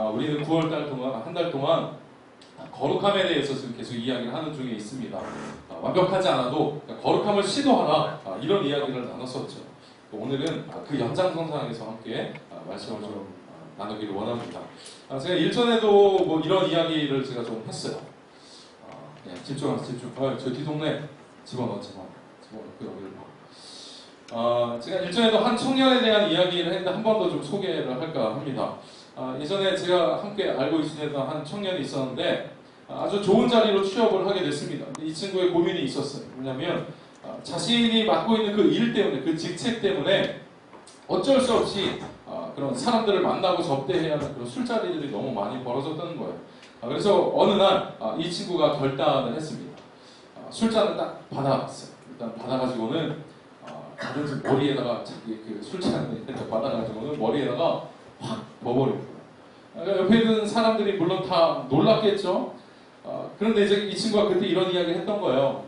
우리는 9월달 동안, 한 달 동안 거룩함에 대해서 지금 계속 이야기를 하는 중에 있습니다. 완벽하지 않아도 거룩함을 시도하라, 이런 이야기를 나눴었죠. 오늘은 그 연장선상에서 함께 말씀을 좀 나누기를 원합니다. 제가 일전에도 뭐 이런 이야기를 제가 좀 했어요. 집중. 저 뒤동네 집어넣고 여기를 봐. 제가 일전에도 한 청년에 대한 이야기를 했는데 한 번 더 좀 소개를 할까 합니다. 예전에 제가 함께 알고 지내던 한 청년이 있었는데 아주 좋은 자리로 취업을 하게 됐습니다. 이 친구의 고민이 있었어요. 뭐냐면 자신이 맡고 있는 그 일 때문에, 그 직책 때문에 어쩔 수 없이 그런 사람들을 만나고 접대해야 하는 그런 술자리들이 너무 많이 벌어졌다는 거예요. 그래서 어느 날 이 친구가 결단을 했습니다. 술잔을 딱 받아왔어요. 일단 받아가지고는 다른지 머리에다가 자기 그 술잔을 받아가지고는 머리에다가 확 넣어버린 거예요. 옆에 있는 사람들이 물론 다 놀랐겠죠. 그런데 이제 이 친구가 그때 이런 이야기를 했던 거예요.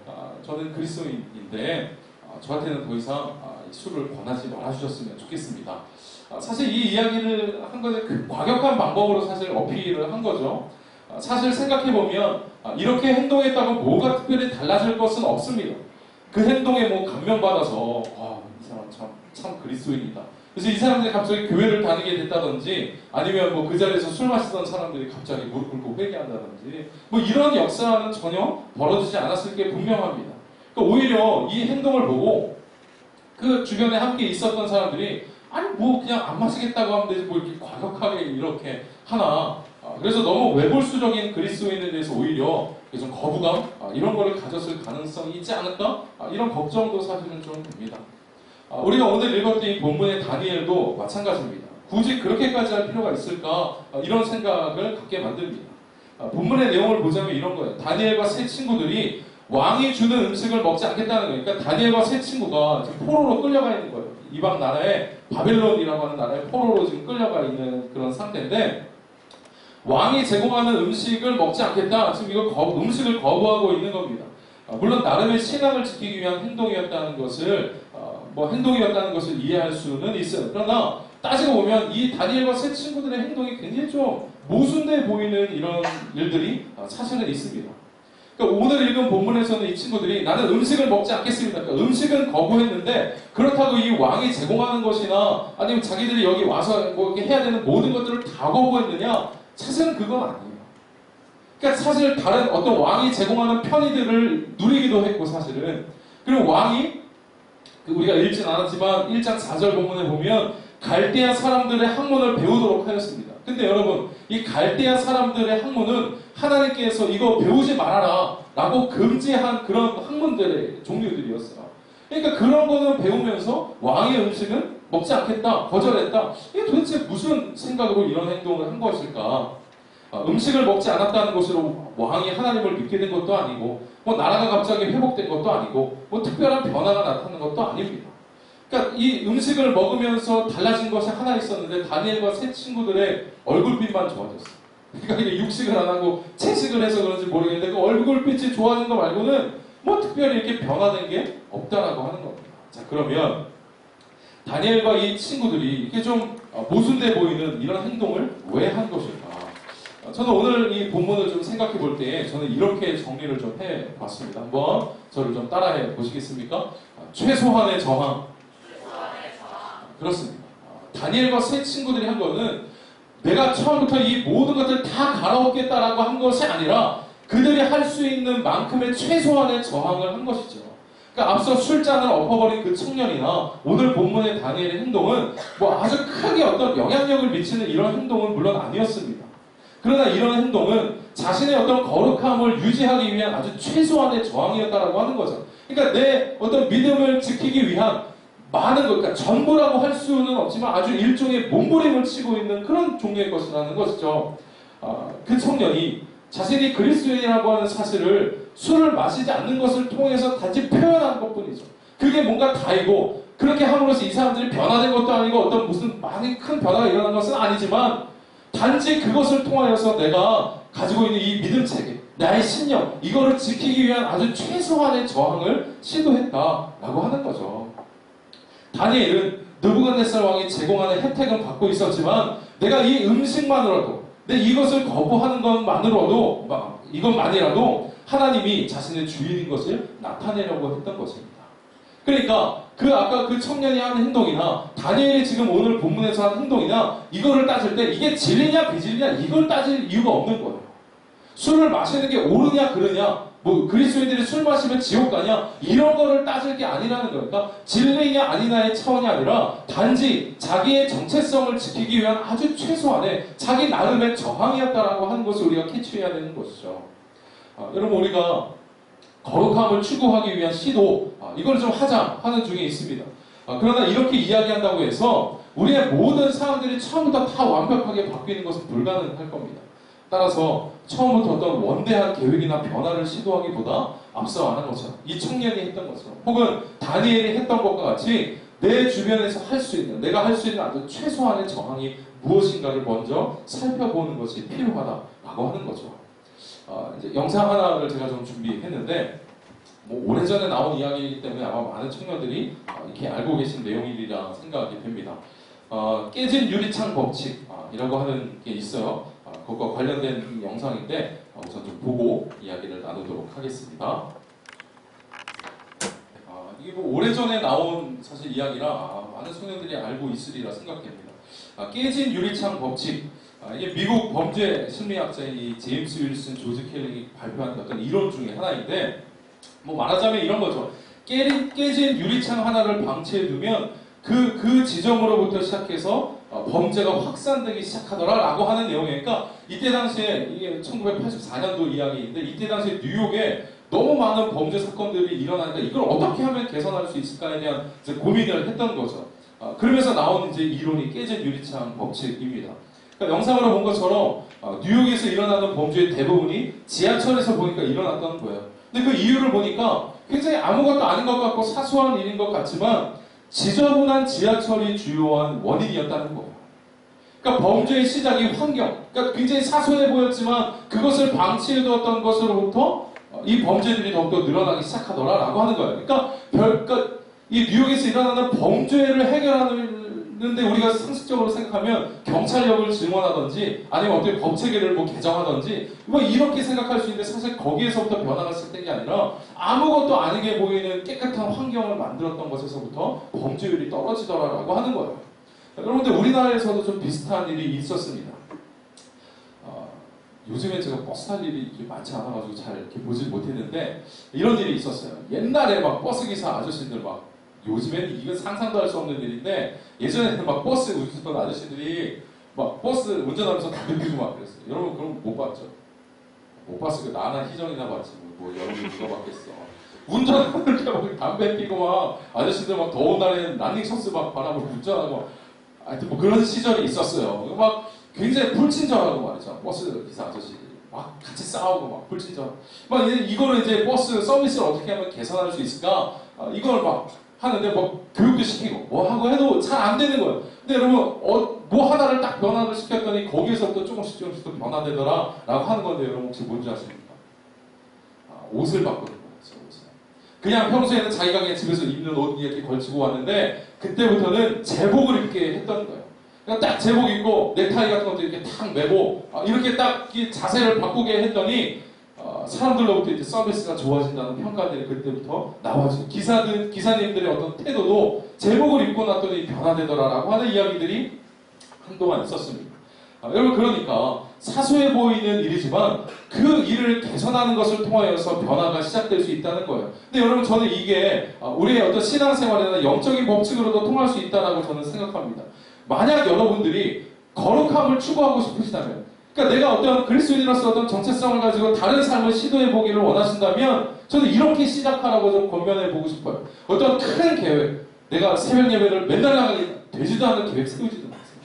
저는 그리스도인인데 저한테는 더 이상 술을 권하지 말아주셨으면 좋겠습니다. 사실 이 이야기를 한 것은 그 과격한 방법으로 사실 어필을 한 거죠. 사실 생각해보면 이렇게 행동했다고 뭐가 특별히 달라질 것은 없습니다. 그 행동에 뭐 감명받아서 이 사람 참 그리스도인이다. 그래서 이 사람들이 갑자기 교회를 다니게 됐다든지 아니면 뭐 그 자리에서 술 마시던 사람들이 갑자기 무릎 꿇고 회개한다든지 뭐 이런 역사는 전혀 벌어지지 않았을 게 분명합니다. 그러니까 오히려 이 행동을 보고 그 주변에 함께 있었던 사람들이 아니 뭐 그냥 안 마시겠다고 하면 되지 뭐 이렇게 과격하게 이렇게 하나. 그래서 너무 외골수적인 그리스도인에 대해서 오히려 좀 거부감 이런 거를 가졌을 가능성이 있지 않을까? 이런 걱정도 사실은 좀 됩니다. 우리가 오늘 읽었던 이 본문의 다니엘도 마찬가지입니다. 굳이 그렇게까지 할 필요가 있을까? 이런 생각을 갖게 만듭니다. 본문의 내용을 보자면 이런 거예요. 다니엘과 세 친구들이 왕이 주는 음식을 먹지 않겠다는 거예요. 그러니까 다니엘과 세 친구가 지금 포로로 끌려가 있는 거예요. 이방 나라에 바벨론이라고 하는 나라에 포로로 지금 끌려가 있는 그런 상태인데 왕이 제공하는 음식을 먹지 않겠다. 지금 이거 음식을 거부하고 있는 겁니다. 물론 나름의 신앙을 지키기 위한 행동이었다는 것을 이해할 수는 있어요. 그러나 따지고 보면 이 다니엘과 세 친구들의 행동이 굉장히 좀 모순돼 보이는 이런 일들이 사실은 있습니다. 그러니까 오늘 읽은 본문에서는 이 친구들이 나는 음식을 먹지 않겠습니다. 그러니까 음식은 거부했는데 그렇다고 이 왕이 제공하는 것이나 아니면 자기들이 여기 와서 뭐 이렇게 해야 되는 모든 것들을 다 거부했느냐? 사실은 그건 아니에요. 그러니까 사실 다른 어떤 왕이 제공하는 편의들을 누리기도 했고 사실은 그리고 왕이 우리가 읽진 않았지만 1장 4절 본문에 보면 갈대아 사람들의 학문을 배우도록 하였습니다. 근데 여러분 이 갈대아 사람들의 학문은 하나님께서 이거 배우지 말아라 라고 금지한 그런 학문들의 종류들이었어요. 그러니까 그런 거는 배우면서 왕의 음식은 먹지 않겠다, 거절했다. 이게 도대체 무슨 생각으로 이런 행동을 한 것일까? 음식을 먹지 않았다는 것으로 왕이 하나님을 믿게 된 것도 아니고 뭐 나라가 갑자기 회복된 것도 아니고 뭐 특별한 변화가 나타난 것도 아닙니다. 그러니까 이 음식을 먹으면서 달라진 것이 하나 있었는데 다니엘과 세 친구들의 얼굴빛만 좋아졌어요. 그러니까 이게 육식을 안 하고 채식을 해서 그런지 모르겠는데 그 얼굴빛이 좋아진 거 말고는 뭐 특별히 이렇게 변화된 게 없다라고 하는 겁니다. 자, 그러면 다니엘과 이 친구들이 이렇게 좀 모순돼 보이는 이런 행동을 왜 한 것일까? 저는 오늘 이 본문을 좀 생각해 볼 때 저는 이렇게 정리를 좀 해봤습니다. 한번 저를 좀 따라해 보시겠습니까? 최소한의 저항. 그렇습니다. 다니엘과 세 친구들이 한 거는 내가 처음부터 이 모든 것들을 다 갈아엎겠다라고 한 것이 아니라 그들이 할 수 있는 만큼의 최소한의 저항을 한 것이죠. 그러니까 앞서 술잔을 엎어버린 그 청년이나 오늘 본문의 다니엘의 행동은 뭐 아주 크게 어떤 영향력을 미치는 이런 행동은 물론 아니었습니다. 그러나 이런 행동은 자신의 어떤 거룩함을 유지하기 위한 아주 최소한의 저항이었다라고 하는 거죠. 그러니까 내 어떤 믿음을 지키기 위한 많은 것, 그러니까 전부라고 할 수는 없지만 아주 일종의 몸부림을 치고 있는 그런 종류의 것이라는 것이죠. 그 청년이 자신이 그리스도인이라고 하는 사실을 술을 마시지 않는 것을 통해서 단지 표현한 것뿐이죠. 그게 뭔가 다이고 그렇게 함으로써 이 사람들이 변화된 것도 아니고 어떤 무슨 많이 큰 변화가 일어난 것은 아니지만 단지 그것을 통하여서 내가 가지고 있는 이 믿음 체계, 나의 신념, 이거를 지키기 위한 아주 최소한의 저항을 시도했다라고 하는 거죠. 다니엘은 느부갓네살 왕이 제공하는 혜택은 받고 있었지만 내가 이 음식만으로도 근데 이것을 거부하는 것만으로도, 이것만이라도 하나님이 자신의 주인인 것을 나타내려고 했던 것입니다. 그러니까 아까 그 청년이 한 행동이나 다니엘이 지금 오늘 본문에서 한 행동이나 이거를 따질 때 이게 진리냐 비진리냐 이걸 따질 이유가 없는 거예요. 술을 마시는 게 옳으냐 그르냐, 그리스도인들이 술 마시면 지옥 가냐 이런 거를 따질 게 아니라는 거예요. 그러니까 진리냐 아니냐의 차원이 아니라 단지 자기의 정체성을 지키기 위한 아주 최소한의 자기 나름의 저항이었다라고 하는 것을 우리가 캐치해야 되는 것이죠. 여러분, 우리가 거룩함을 추구하기 위한 시도, 이걸 좀 하자 하는 중에 있습니다. 그러나 이렇게 이야기한다고 해서 우리의 모든 사람들이 처음부터 다 완벽하게 바뀌는 것은 불가능할 겁니다. 따라서 처음부터 어떤 원대한 계획이나 변화를 시도하기보다 앞서 말한 것처럼 이 청년이 했던 것처럼 혹은 다니엘이 했던 것과 같이 내 주변에서 할 수 있는, 내가 할 수 있는 아주 최소한의 저항이 무엇인가를 먼저 살펴보는 것이 필요하다라고 하는 거죠. 이제 영상 하나를 제가 좀 준비했는데 오래전에 나온 이야기이기 때문에 아마 많은 청년들이 이렇게 알고 계신 내용이리라 생각이 됩니다. 깨진 유리창 법칙이라고 하는 게 있어요. 그것과 관련된 영상인데 우선 좀 보고 이야기를 나누도록 하겠습니다. 이게 오래전에 나온 사실 이야기라 많은 청년들이 알고 있으리라 생각됩니다. 깨진 유리창 법칙, 이게 미국 범죄 심리학자인 이 제임스 윌슨 조지 켈링이 발표한 어떤 이론 중에 하나인데, 말하자면 이런 거죠. 깨진 유리창 하나를 방치해두면 그 지점으로부터 시작해서 범죄가 확산되기 시작하더라라고 하는 내용이니까, 이때 당시에 이게 1984년도 이야기인데 이때 당시에 뉴욕에 너무 많은 범죄 사건들이 일어나니까 이걸 어떻게 하면 개선할 수 있을까에 대한 이제 고민을 했던 거죠. 그러면서 나온 이제 이론이 깨진 유리창 법칙입니다. 그러니까 영상으로 본 것처럼 뉴욕에서 일어나는 범죄의 대부분이 지하철에서 보니까 일어났던 거예요. 근데 그 이유를 보니까 굉장히 아무것도 아닌 것 같고 사소한 일인 것 같지만 지저분한 지하철이 주요한 원인이었다는 거예요. 그러니까 범죄의 시작이 환경, 그러니까 굉장히 사소해 보였지만 그것을 방치해두었던 것으로부터 이 범죄들이 더욱더 늘어나기 시작하더라라고 하는 거예요. 그러니까 이 뉴욕에서 일어나는 범죄를 해결하는데 우리가 상식적으로 생각하면 경찰력을 증원하든지 아니면 어떻게 법체계를 개정하든지 이렇게 생각할 수 있는데, 사실 거기에서부터 변화가 시작된 게 아니라 아무것도 아니게 보이는 깨끗한 환경을 만들었던 것에서부터 범죄율이 떨어지더라라고 하는 거예요. 여러분들, 우리나라에서도 좀 비슷한 일이 있었습니다. 요즘에 제가 버스 탈 일이 많지 않아가지고 잘 이렇게 보지 못했는데 이런 일이 있었어요. 옛날에 버스기사 아저씨들 요즘에는 이건 상상도 할 수 없는 일인데, 예전에는 버스 운전하는 아저씨들이 버스 운전하면서 담배 피고 그랬어요. 여러분 그럼 못 봤죠? 못 봤어요. 나나 희정이나 봤지. 여러분이 누가 봤겠어. 운전하는 게 담배 피고 아저씨들 더운 날에는 런닝셔츠 바람을 운전하고, 하여튼 그런 시절이 있었어요. 굉장히 불친절하고 말이죠. 버스 기사 아저씨들이 같이 싸우고 불친절. 이거를 이제 버스 서비스를 어떻게 하면 개선할 수 있을까? 이걸 하는데 교육도 시키고 하고 해도 잘 안 되는 거예요. 근데 여러분 하나를 딱 변화를 시켰더니 거기에서부터 조금씩 또 변화되더라 라고 하는 건데, 여러분 혹시 뭔지 아십니까? 옷을 바꾸는 거예요. 옷을. 그냥 평소에는 자기가 그냥 집에서 입는 옷 이렇게 걸치고 왔는데 그때부터는 제복을 입게 했던 거예요. 그냥 딱 제복 입고 넥타이 같은 것도 이렇게 탁 매고 이렇게 딱 자세를 바꾸게 했더니 사람들로부터 이제 서비스가 좋아진다는 평가들이 그때부터 나와지고, 기사님들의 어떤 태도도 제복을 입고 났더니 변화되더라라고 하는 이야기들이 한동안 있었습니다. 여러분, 그러니까 사소해 보이는 일이지만 그 일을 개선하는 것을 통하여서 변화가 시작될 수 있다는 거예요. 근데 여러분, 저는 이게 우리의 어떤 신앙생활이나 영적인 법칙으로도 통할 수 있다고 저는 생각합니다. 만약 여러분들이 거룩함을 추구하고 싶으시다면, 그러니까 내가 어떤 그리스도인으로서 어떤 정체성을 가지고 다른 삶을 시도해보기를 원하신다면 저는 이렇게 시작하라고 좀 권면해보고 싶어요. 어떤 큰 계획, 내가 새벽 예배를 맨날 나가기 되지도 않는 계획 세우지도 마세요.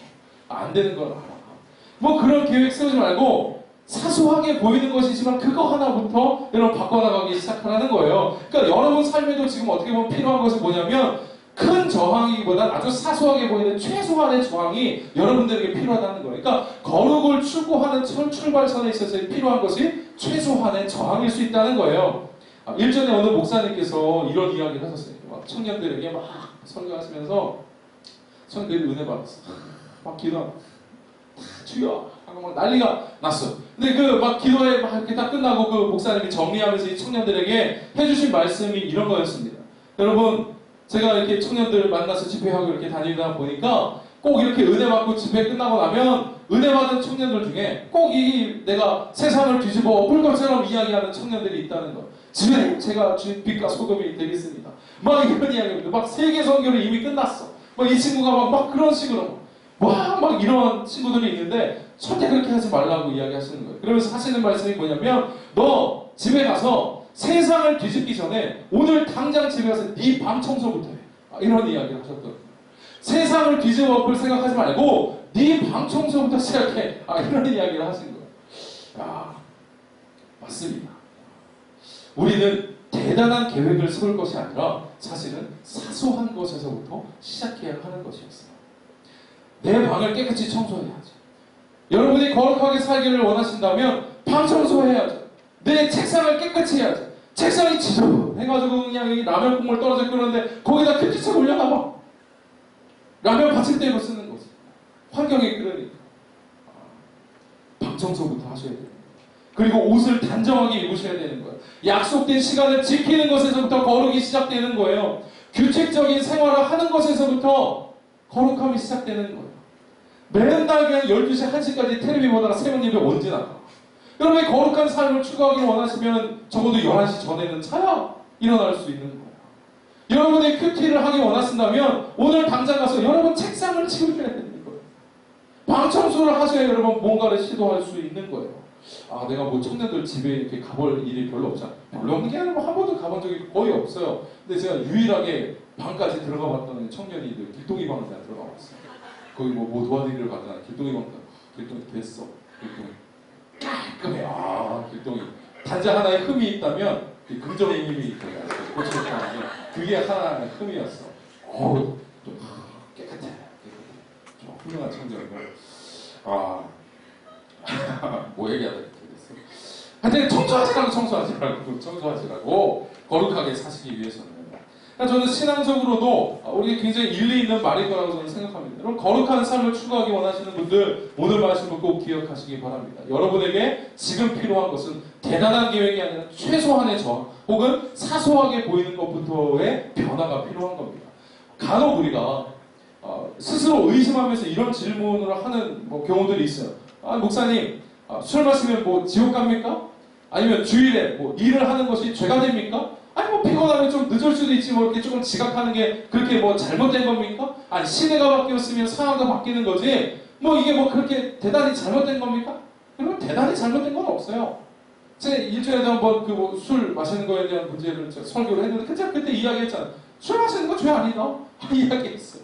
안 되는 걸 알아. 그런 계획 세우지 말고 사소하게 보이는 것이지만 그거 하나부터 여러분 바꿔나가기 시작하라는 거예요. 그러니까 여러분 삶에도 지금 어떻게 보면 필요한 것이 뭐냐면 큰 저항이기보단 아주 사소하게 보이는 최소한의 저항이 여러분들에게 필요하다는 거예요. 그러니까 거룩을 추구하는 출발선에 있어서 필요한 것이 최소한의 저항일 수 있다는 거예요. 일전에 어느 목사님께서 이런 이야기를 하셨어요. 청년들에게 설교하시면서 청년들이 은혜 받았어요. 기도하고 주여 하고 막 난리가 났어. 근데 그 막 기도회 막 이렇게 다 끝나고 그 목사님이 정리하면서 이 청년들에게 해주신 말씀이 이런 거였습니다. 여러분, 제가 이렇게 청년들 만나서 집회하고 이렇게 다니다 보니까 꼭 이렇게 은혜 받고 집회 끝나고 나면 은혜 받은 청년들 중에 꼭 이 내가 세상을 뒤집어 엎을 것처럼 이야기하는 청년들이 있다는 거. 집에 제가 주인 빛과 소금이 되겠습니다. 막 이런 이야기입니다. 막 세계 선교를 이미 끝났어. 막 이 친구가 막 그런 식으로 막 이런 친구들이 있는데 절대 그렇게 하지 말라고 이야기하시는 거예요. 그러면서 하시는 말씀이 뭐냐면 너 집에 가서 세상을 뒤집기 전에 오늘 당장 집에 가서 네 방 청소부터 해. 이런 이야기를 하셨거든요. 세상을 뒤집어 엎을 생각하지 말고 네 방 청소부터 시작해. 이런 이야기를 하신 거예요. 맞습니다. 우리는 대단한 계획을 세울 것이 아니라 사실은 사소한 것에서부터 시작해야 하는 것이었어요. 내 방을 깨끗이 청소해야죠. 여러분이 거룩하게 살기를 원하신다면 방 청소해야죠. 내 책상을 깨끗이 해야죠. 책상이 지저분해가지고 그냥 라면 국물 떨어져 끓는데 거기다 큐티책 올려놔봐. 라면 받침대로 쓰는 거지. 환경이 그러니까. 방 청소부터 하셔야 돼요. 그리고 옷을 단정하게 입으셔야 되는 거예요. 약속된 시간을 지키는 것에서부터 거룩이 시작되는 거예요. 규칙적인 생활을 하는 것에서부터 거룩함이 시작되는 거예요. 맨날 그냥 12시, 1시까지 텔레비 보다가 새벽 예배 언제 나가? 여러분이 거룩한 삶을 추구하기 원하시면 적어도 11시 전에는 자야 일어날 수 있는 거예요. 여러분이 큐티를 하기 원하신다면 오늘 당장 가서 여러분 책상을 치우셔야 되는 거예요. 방 청소를 하셔야 여러분 뭔가를 시도할 수 있는 거예요. 내가 뭐 청년들 집에 이렇게 가볼 일이 별로 없잖아. 별로 없는 게 아니라 한 번도 가본 적이 거의 없어요. 근데 제가 유일하게 방까지 들어가 봤던 청년이 길동이 방에 들어가 봤어요. 거기 뭐 도와드리러 가잖아. 길동이 방, 길동이 됐어. 길동이 깔끔해. 길동이. 단지 하나의 흠이 있다면 긍정의 힘이 있거든요. 꽂혀있다는 게 그게 하나의 흠이었어. 좀 깨끗해. 좀 훌륭한 청년이고. 뭐 얘기하다 이렇게 됐어. 하여튼 청소하시라고 거룩하게 사시기 위해서는. 저는 신앙적으로도 우리 굉장히 일리 있는 말일 거라고 저는 생각합니다. 여러분 거룩한 삶을 추구하기 원하시는 분들 오늘 말씀을 꼭 기억하시기 바랍니다. 여러분에게 지금 필요한 것은 대단한 계획이 아니라 최소한의 저항 혹은 사소하게 보이는 것부터의 변화가 필요한 겁니다. 간혹 우리가 스스로 의심하면서 이런 질문을 하는 경우들이 있어요. 목사님, 술 마시면 뭐 지옥 갑니까? 아니면 주일에 뭐 일을 하는 것이 죄가 됩니까? 아니 뭐 피곤하면 좀 늦을 수도 있지 뭐 이렇게 조금 지각하는 게 그렇게 뭐 잘못된 겁니까? 아니 시대가 바뀌었으면 상황도 바뀌는 거지 뭐 이게 뭐 그렇게 대단히 잘못된 겁니까? 여러분 대단히 잘못된 건 없어요. 제가 일주일에 한번 그 뭐 술 마시는 거에 대한 문제를 설교를 했는데 그때 이야기했잖아요. 술 마시는 거 죄 아니다. 이야기했어요.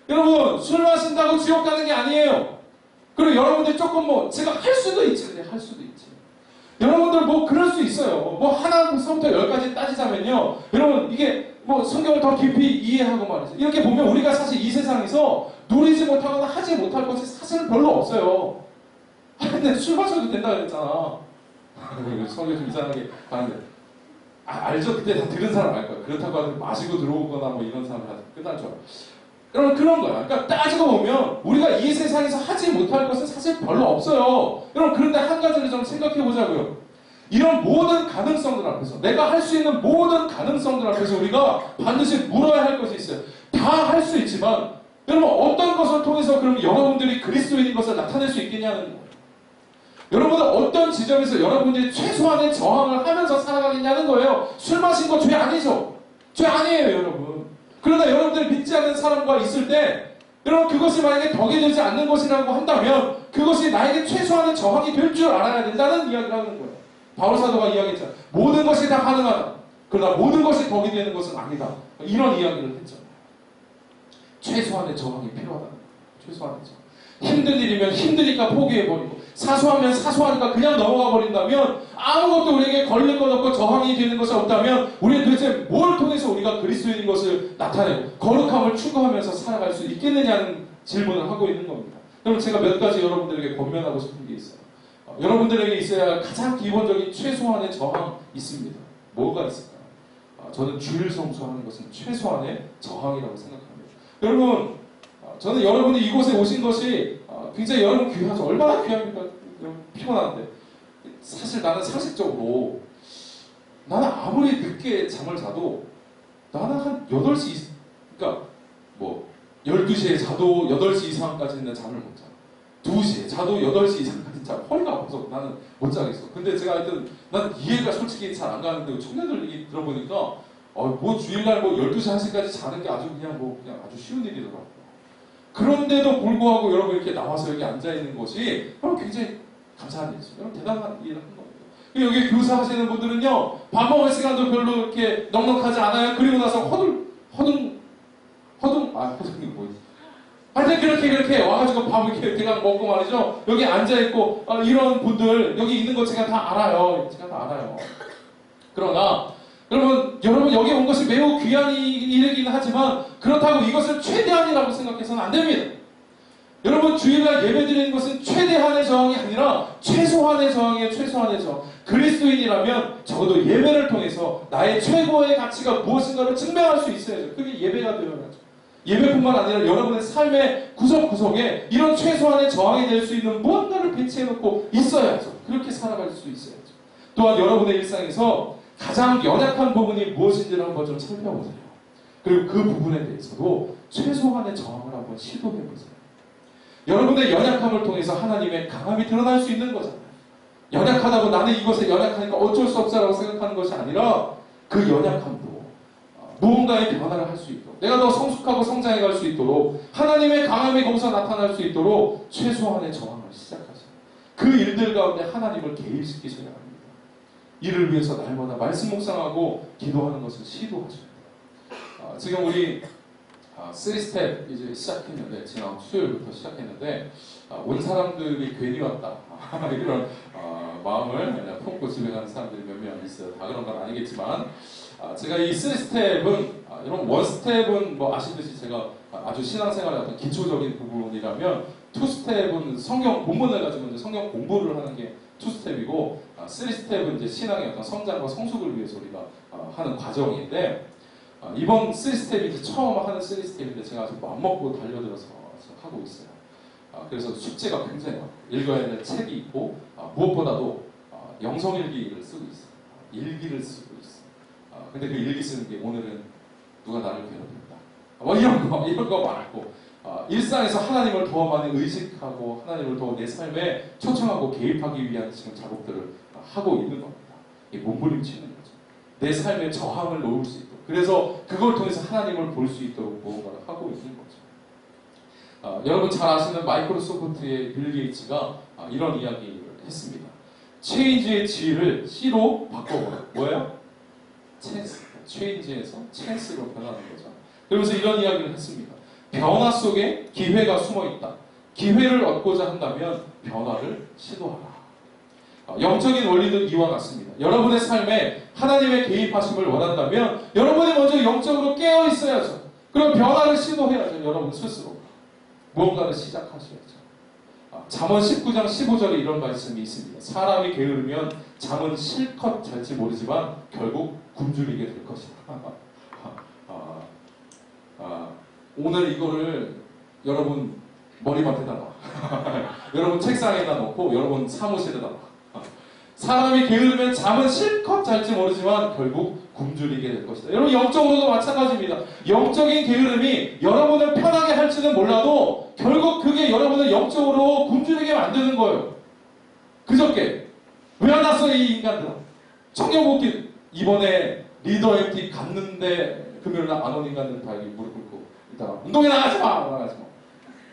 여러분 술 마신다고 지옥 가는 게 아니에요. 그리고 여러분들 조금 뭐 제가 할 수도 있지. 그래 할 수도 있지. 여러분들 뭐 그럴 수 있어요. 뭐 하나부터 10까지 따지자면요. 여러분 이게 뭐 성경을 더 깊이 이해하고 말이죠. 이렇게 보면 우리가 사실 이 세상에서 누리지 못하거나 하지 못할 것이 사실은 별로 없어요. 근데 술 마셔도 된다 그랬잖아. 성경 좀 이상하게 가는데 알죠? 그때 다 들은 사람 알 거야. 그렇다고 하면 마시고 들어오거나 뭐 이런 사람 다 끝날 줄 알아. 여러분 그런 거야. 그러니까 따지고 보면 우리가 이 세상에서 하지 못할 것은 사실 별로 없어요. 여러분 그런데 한 가지를 좀 생각해 보자고요. 이런 모든 가능성들 앞에서 내가 할 수 있는 모든 가능성들 앞에서 우리가 반드시 물어야 할 것이 있어요. 다 할 수 있지만 여러분 어떤 것을 통해서 그럼 여러분들이 그리스도인인 것을 나타낼 수 있겠냐는 거예요. 여러분은 어떤 지점에서 여러분들이 최소한의 저항을 하면서 살아가겠냐는 거예요. 술 마신 거 죄 아니죠? 죄 아니에요 여러분. 그러나 여러분들이 믿지 않는 사람과 있을 때 여러분 그것이 만약에 덕이 되지 않는 것이라고 한다면 그것이 나에게 최소한의 저항이 될 줄 알아야 된다는 이야기를 하는 거예요. 바울 사도가 이야기했잖아요. 모든 것이 다 가능하다. 그러나 모든 것이 덕이 되는 것은 아니다. 이런 이야기를 했잖아요. 최소한의 저항이 필요하다는 거예요. 최소한의 저항. 힘든 일이면 힘드니까 포기해버리고 사소하면 사소하니까 그냥 넘어가 버린다면 아무것도 우리에게 걸릴 것 없고 저항이 되는 것이 없다면 우리는 도대체 뭘 통해서 우리가 그리스도인인 것을 나타내고 거룩함을 추구하면서 살아갈 수 있겠느냐는 질문을 하고 있는 겁니다. 그럼 제가 몇 가지 여러분들에게 권면하고 싶은 게 있어요. 여러분들에게 있어야 할 가장 기본적인 최소한의 저항이 있습니다. 뭐가 있을까요? 저는 주일 성수하는 것은 최소한의 저항이라고 생각합니다. 여러분 저는 여러분이 이곳에 오신 것이 굉장히 여러분 귀하죠. 얼마나 귀합니까? 피곤한데. 사실 나는 상식적으로 나는 아무리 늦게 잠을 자도 나는 한 8시, 그러니까 뭐 12시에 자도 8시 이상까지는 잠을 못 자. 2시에 자도 8시 이상까지 자. 허리가 아파서 나는 못 자겠어. 근데 제가 하여튼 난 이해가 솔직히 잘 안 가는데 청년들 얘기 들어보니까 뭐 주일날 뭐 12시, 1시까지 자는 게 아주 그냥 아주 쉬운 일이더라고요. 그런데도 불구하고 여러분 이렇게 나와서 여기 앉아있는 것이 굉장히 감사한 일이죠. 여러분 대단한 일을 한 겁니다. 여기 교사 하시는 분들은요, 밥 먹을 시간도 별로 이렇게 넉넉하지 않아요. 그리고 나서 허둥이 뭐지? 하여튼 그렇게 와가지고 밥을 이렇게 그냥 먹고 말이죠. 여기 앉아있고, 이런 분들, 여기 있는 거 제가 다 알아요. 그러나, 여러분 여기 온 것이 매우 귀한 일이긴 하지만, 그렇다고 이것을 최대한이라고 생각해서는 안 됩니다. 여러분 주일날 예배 드리는 것은 최대한의 저항이 아니라 최소한의 저항이에요. 최소한의 저항. 그리스도인이라면 적어도 예배를 통해서 나의 최고의 가치가 무엇인가를 증명할 수 있어야죠. 그게 예배가 되어야죠. 예배뿐만 아니라 여러분의 삶의 구석구석에 이런 최소한의 저항이 될 수 있는 무언가를 배치해놓고 있어야죠. 그렇게 살아갈 수 있어야죠. 또한 여러분의 일상에서 가장 연약한 부분이 무엇인지를 한번 좀 살펴보세요. 그리고 그 부분에 대해서도 최소한의 저항을 한번 시도해보세요. 여러분의 연약함을 통해서 하나님의 강함이 드러날 수 있는 거잖아요. 연약하다고 나는 이것에 연약하니까 어쩔 수 없다라고 생각하는 것이 아니라 그 연약함도 무언가의 변화를 할 수 있도록, 내가 더 성숙하고 성장해 갈 수 있도록, 하나님의 강함이 거기서 나타날 수 있도록 최소한의 저항을 시작하세요. 그 일들 가운데 하나님을 개입시키셔야 합니다. 이를 위해서 날마다 말씀 묵상하고 기도하는 것을 시도하셔야 합니다. 지금 우리 3스텝 이제 시작했는데, 지난 수요일부터 시작했는데, 온 사람들이 괜히 왔다. 이런 마음을 품고 집에 가는 사람들이 몇 명 있어요. 다 그런 건 아니겠지만, 제가 이 3스텝은, 여러분 1스텝은 뭐 아시듯이 제가 아주 신앙생활의 어떤 기초적인 부분이라면, 2스텝은 성경 본문을 가지고 이제 성경 공부를 하는 게 2스텝이고, 3스텝은 이제 신앙의 어떤 성장과 성숙을 위해서 우리가 하는 과정인데, 이번 3스텝이 처음 하는 3스텝인데 제가 아직 맘먹고 달려들어서 하고 있어요. 그래서 숙제가 굉장히 많고, 읽어야 될 책이 있고, 무엇보다도 영성일기를 쓰고 있어요. 일기를 쓰고 있어요. 근데 그 일기 쓰는 게 오늘은 누가 나를 괴롭혔다. 뭐 이런 거 많고, 일상에서 하나님을 더 많이 의식하고 하나님을 더 내 삶에 초청하고 개입하기 위한 지금 작업들을 하고 있는 겁니다. 이 몸부림치는 거죠. 내 삶의 저항을 놓을 수 있도록. 그래서 그걸 통해서 하나님을 볼 수 있도록 무언가를 하고 있는 거죠. 여러분 잘 아시는 마이크로소프트의 빌 게이츠가 이런 이야기를 했습니다. 체인지의 G를 C로 바꿔보라. 뭐예요? 찬스. 체인지에서 찬스로 변하는 거죠. 그러면서 이런 이야기를 했습니다. 변화 속에 기회가 숨어 있다. 기회를 얻고자 한다면 변화를 시도하라. 영적인 원리는 이와 같습니다. 여러분의 삶에 하나님의 개입하심을 원한다면 여러분이 먼저 영적으로 깨어 있어야죠. 그럼 변화를 시도해야죠. 여러분 스스로. 무언가를 시작하셔야죠. 잠언 19장 15절에 이런 말씀이 있습니다. 사람이 게으르면 잠은 실컷 잘지 모르지만 결국 굶주리게 될 것이다. 오늘 이거를 여러분 머리맡에다 놔. 여러분 책상에다 놓고 여러분 사무실에다 놔. 사람이 게으르면 잠은 실컷 잘지 모르지만 결국 굶주리게 될 것이다. 여러분 영적으로도 마찬가지입니다. 영적인 게으름이 여러분을 편하게 할지는 몰라도 결국 그게 여러분을 영적으로 굶주리게 만드는 거예요. 그저께 왜 안 왔어 이 인간들아. 청년복귀 이번에 리더 MT 갔는데 금요일날 안 온 인간들은 다 여기 무릎 꿇고 이따가 운동에 나가지 마! 나가지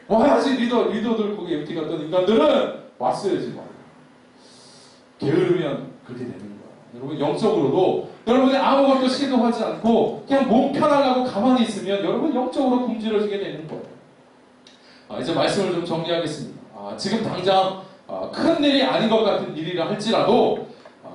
마. 와야지 리더들 거기 MT 갔던 인간들은 왔어야지 뭐. 게으르면 그렇게 되는 거야. 여러분 영적으로도 여러분이 아무것도 시도하지 않고 그냥 몸 편하려고 가만히 있으면 여러분 영적으로 굶주려지게 되는 거예요. 이제 말씀을 좀 정리하겠습니다. 지금 당장 큰 일이 아닌 것 같은 일이라 할지라도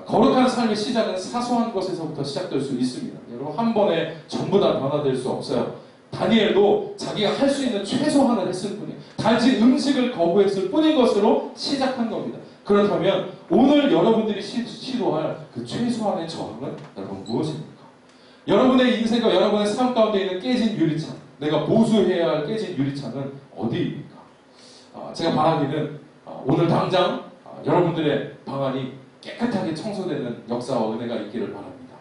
거룩한 삶의 시작은 사소한 것에서부터 시작될 수 있습니다. 여러분 한 번에 전부 다 변화될 수 없어요. 다니엘도 자기가 할 수 있는 최소한을 했을 뿐이에요. 단지 음식을 거부했을 뿐인 것으로 시작한 겁니다. 그렇다면 오늘 여러분들이 시도할 그 최소한의 저항은 여러분 무엇입니까? 여러분의 인생과 여러분의 삶 가운데 있는 깨진 유리창, 내가 보수해야 할 깨진 유리창은 어디입니까? 제가 바라기는 오늘 당장 여러분들의 방안이 깨끗하게 청소되는 역사와 은혜가 있기를 바랍니다.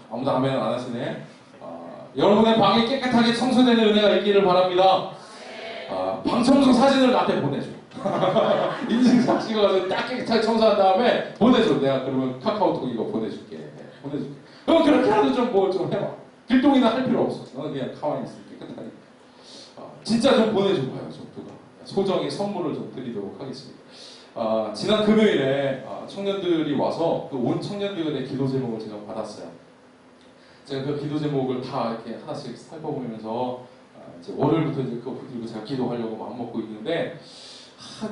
아무도 아멘 안 하시네. 여러분의 방이 깨끗하게 청소되는 은혜가 있기를 바랍니다. 방 청소 사진을 나한테 보내줘. 인증샷 찍어가지고 딱 깨끗하게 청소한 다음에 보내줘. 내가 그러면 카카오톡 이거 보내줄게. 보내줄게. 그럼 그렇게라도 좀 뭐 좀 해봐. 길동이나 할 필요 없어. 너는 그냥 가만히 있으면 깨끗하게. 진짜 좀 보내줘봐요. 좀 누가. 소정의 선물을 좀 드리도록 하겠습니다. 지난 금요일에 청년들이 와서 그 온 청년들의 기도 제목을 제가 받았어요. 제가 그 기도 제목을 다 이렇게 하나씩 살펴보면서 이제 월요일부터 이제 그거 들고 제가 기도하려고 마음먹고 있는데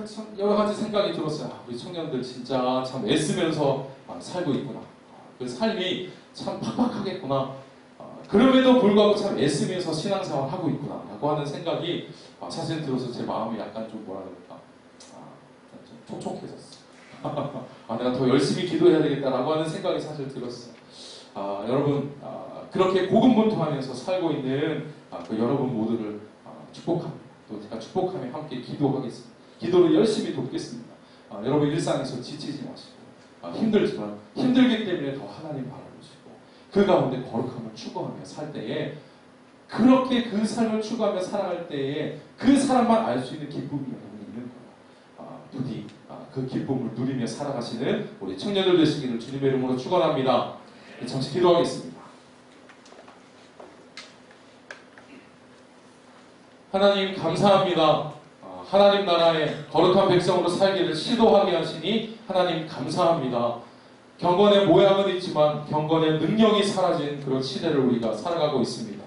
참 여러 가지 생각이 들었어요. 우리 청년들 진짜 참 애쓰면서 살고 있구나. 그 삶이 참 팍팍하겠구나. 그럼에도 불구하고 참 애쓰면서 신앙생활 하고 있구나 라고 하는 생각이 사실 들어서 제 마음이 약간 좀 뭐라 그럴까 좀 촉촉해졌어요. 내가 더 열심히 기도해야 되겠다라고 하는 생각이 사실 들었어요. 여러분 그렇게 고군분투하면서 살고 있는 그 여러분 모두를 축복합니다. 또 제가 축복하며 함께 기도하겠습니다. 기도를 열심히 돕겠습니다. 여러분 일상에서 지치지 마시고 힘들지만 힘들기 때문에 더 하나님 바라보시고 그 가운데 거룩함을 추구하며 살 때에 그렇게 그 삶을 추구하며 살아갈 때에 그 사람만 알 수 있는 기쁨이 여러분이 있는 거예요. 부디 그 기쁨을 누리며 살아가시는 우리 청년들 되시기를 주님의 이름으로 축원합니다. 잠시 기도하겠습니다. 하나님 감사합니다. 하나님 나라의 거룩한 백성으로 살기를 시도하게 하시니 하나님 감사합니다. 경건의 모양은 있지만 경건의 능력이 사라진 그런 시대를 우리가 살아가고 있습니다.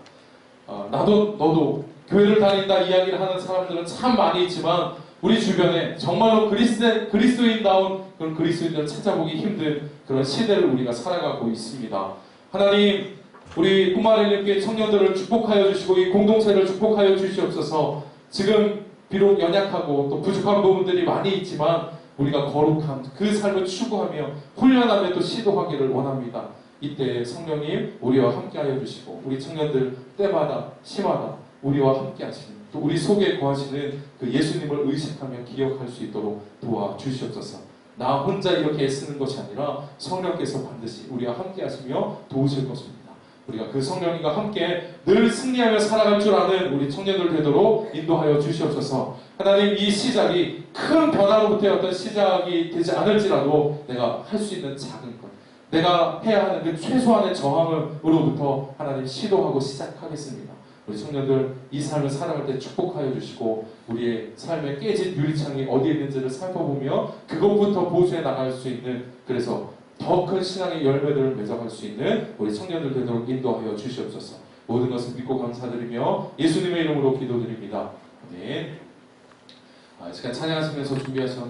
나도 너도 교회를 다닌다 이야기를 하는 사람들은 참 많이 있지만 우리 주변에 정말로 그리스도인다운 그런 그리스도인들을 찾아보기 힘든 그런 시대를 우리가 살아가고 있습니다. 하나님 우리 꾸마릴님께 청년들을 축복하여 주시고 이 공동체를 축복하여 주시옵소서. 지금 비록 연약하고 또 부족한 부분들이 많이 있지만 우리가 거룩한 그 삶을 추구하며 훈련하며 또 시도하기를 원합니다. 이때 성령님 우리와 함께하여 주시고 우리 청년들 때마다 시마다 우리와 함께하시는 또 우리 속에 거하시는 그 예수님을 의식하며 기억할 수 있도록 도와주시옵소서. 나 혼자 이렇게 애쓰는 것이 아니라 성령께서 반드시 우리와 함께하시며 도우실 것입니다. 우리가 그 성령님과 함께 늘 승리하며 살아갈 줄 아는 우리 청년들 되도록 인도하여 주시옵소서. 하나님 이 시작이 큰 변화로부터의 어떤 시작이 되지 않을지라도 내가 할 수 있는 작은 것 내가 해야 하는 그 최소한의 저항으로부터 하나님 시도하고 시작하겠습니다. 우리 청년들 이 삶을 살아갈 때 축복하여 주시고 우리의 삶에 깨진 유리창이 어디에 있는지를 살펴보며 그것부터 보수해 나갈 수 있는 그래서 더 큰 신앙의 열매들을 맺어갈 수 있는 우리 청년들 되도록 인도하여 주시옵소서. 모든 것을 믿고 감사드리며 예수님의 이름으로 기도드립니다. 아멘. 시간 찬양하시면서 준비하셨습니다.